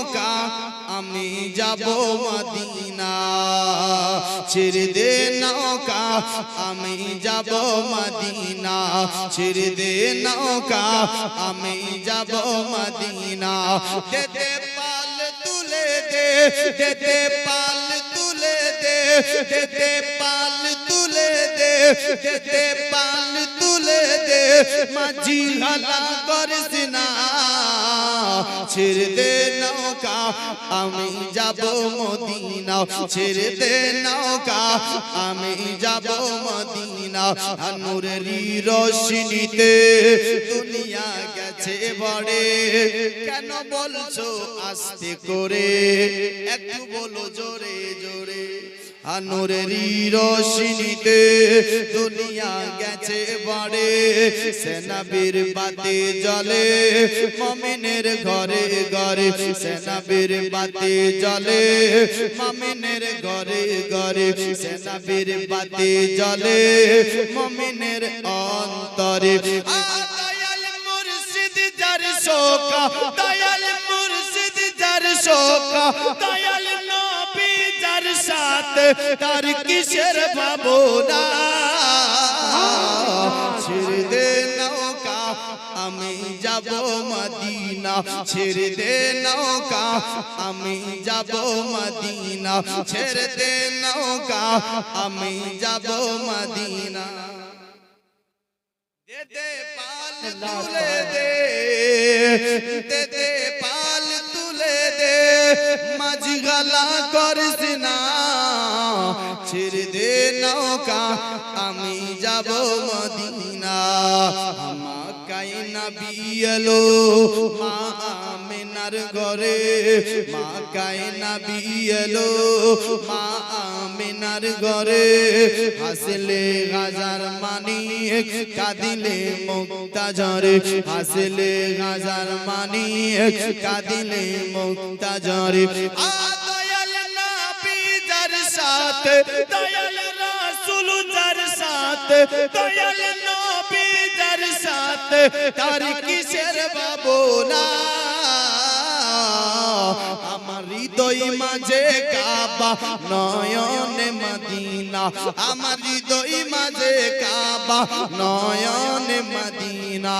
নৌকা আমি যাব মদিনা ছেড়ে দে নৌকা আমি যাব মদিনা ছেড়ে দে নৌকা আমি যাব মদিনা দে পাল তুলে দে দে পাল তুলে দে দে পাল তুলে দে দে পাল তুলে দে মাঝি হালা করিস না ছেড়ে দে নৌকা আমি যাব মদিনা ছেড়ে দে নৌকা আমি যাব মদিনা নূরের রোশনীতে দুনিয়া গেছে বড়ে কেন বলছো আস্তে করে একটু বলো জোরে জোরে নূরের রোশনীতে দুনিয়া গেছে বড়ে সে নবীর বাতে জ্বলে মুমিনের ঘরে ঘরে সে নবীর বাতে জ্বলে মুমিনের ঘরে ঘরে সে নবীর বাতে জ্বলে মুমিনের অন্তরে দয়াল মুর্শিদ যার শোকা দয়াল মুর্শিদ যার শোকা দয়াল নবী যার সাথে তার কিসের ভাবনা ছেড়ে দে নৌকা আমি যাব মদিনা ছেড়ে দে নৌকা আমি যাব মদিনা ছেড়ে দে নৌকা আমি যাব মদিনা দে দে পাল তুলে দে দে দে পাল তুলে দে মাঝি গালা করিস না ছেড়ে দে নৌকা আমি যাব মদিনা মক্কায় নবী এলো মা আমিনার ঘরে মক্কায় নবী এলো মা আমিনার ঘরে হাসলে হাজার মানিক কাঁদিলে মুক্তা ঝরে হাসলে হাজার মানিক কাঁদিলে মুক্তা ঝরে দয়াল নবী যার সাথে দয়াল রাসূল যার সাথে দয়াল নবী যার সাথে তার কিসের ভাবনা আমার হৃদয় মাঝে কাবা নয়নে মদিনা আমার হৃদয় মাঝে কাবা নয়নে মদিনা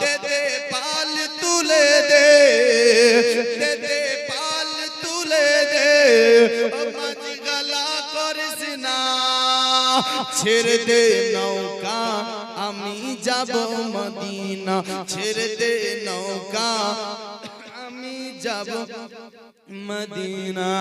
দে দে পাল তুলে দে দে দে পাল তুলে দে মাঝি গালা করিস না ছেড়ে দে নৌকা আমি যাব মদিনা ছেড়ে দে নৌকা আমি যাব মদিনা।